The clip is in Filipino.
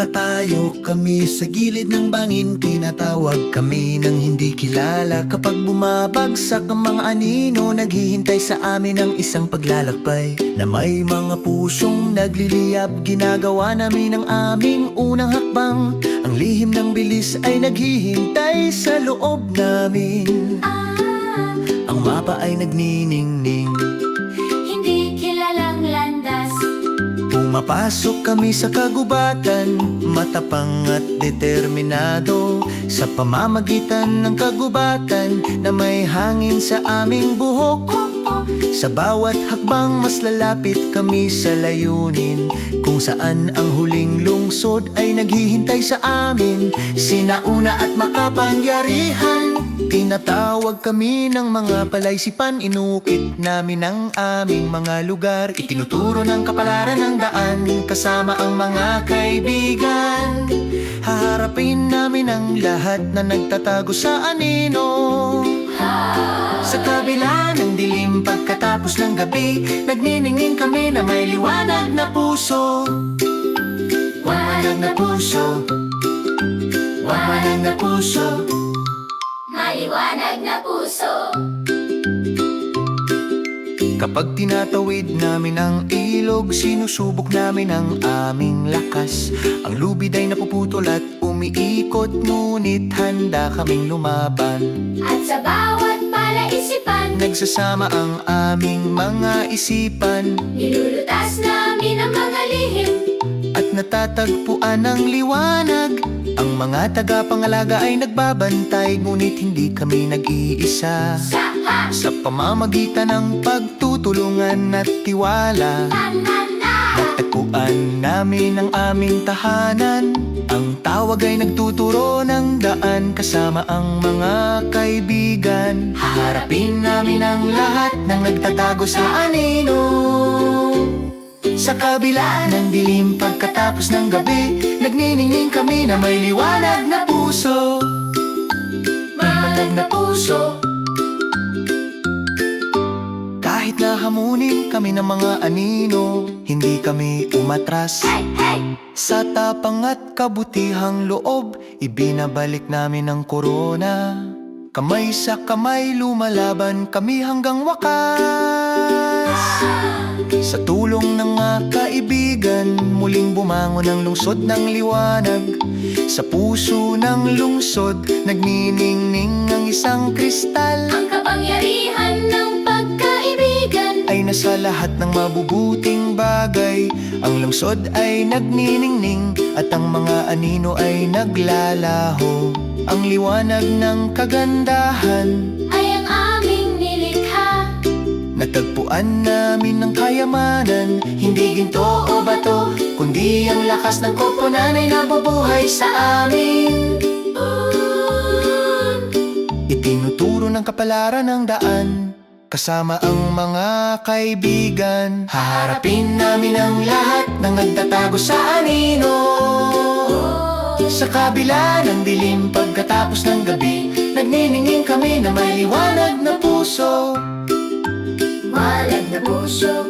Nakatayo kami sa gilid ng bangin, tinatawag kami ng hindi kilala. Kapag bumabagsak ang mga anino, naghihintay sa amin ang isang paglalakbay na may mga pusong nagliliyab. Ginagawa namin ang aming unang hakbang, ang lihim ng bilis ay naghihintay sa loob namin. Ang mapa ay nagniningning, Hindi kilalang landas. pumapasok kami sa kagubatan, matapang at determinado. Sa pamamagitan ng kagubatan na may hangin sa aming buhok, sa bawat hakbang mas lalapit kami sa layunin, kung saan ang huling lungsod ay naghihintay sa amin. Sinauna at makapangyarihan, tinatawag kami ng mga palaisipan. Inukit namin ang aming mga lugar, itinuturo ng kapalaran ng daan, kasama ang mga kaibigan. Haharapin namin ang lahat na nagtatago sa anino. Sa kabila ng dilim pagkatapos ng gabi, nagniningning kami na may liwanag na puso. Liwanag na puso, liwanag na puso, Maliwanag na puso. kapag tinatawid namin ang ilog, sinusubok namin ang aming lakas. Ang lubid ay napuputol at umiikot, ngunit handa kaming lumaban. At sa bawat palaisipan, Nagsasama ang aming mga isipan, nilulutas namin ang mga lihim. at natatagpuan ang liwanag. Ang mga tagapangalaga ay nagbabantay, ngunit hindi kami nag-iisa. Sa pamamagitan ng pagtutulungan at tiwala, natagpuan namin ang aming tahanan. Ang tawag ay nagtuturo ng daan, kasama ang mga kaibigan. Haharapin namin ang lahat ng nagtatago sa anino. Sa kabila ng dilim pagkatapos ng gabi, nagniningning kami na may liwanag na puso. Liwanag na puso. Kahit na hamunin kami ng mga anino, hindi kami umatras. Sa tapang at kabutihang loob, ibinabalik namin ang korona. Kamay sa kamay lumalaban kami hanggang wakas. Sa tulong ng mga kaibigan, muling bumangon ang lungsod ng liwanag. Sa puso ng lungsod, nagniningning ang isang kristal. Ang kapangyarihan ng pagkaibigan Ay nasa lahat ng mabubuting bagay. Ang lungsod ay nagniningning, at ang mga anino ay naglalaho. Ang liwanag ng kagandahan, ay ang aming nilikha. natagpuan namin ng kayamanan. Hindi ginto o bato, kundi ang lakas ng koponan ay nabubuhay sa amin. Itinuturo ng kapalaran ng daan, kasama ang mga kaibigan. Haharapin namin ang lahat ng nagtatago sa anino. Sa kabila ng dilim pagkatapos ng gabi, nagniningning kami na may liwanag na puso. Liwanag na puso,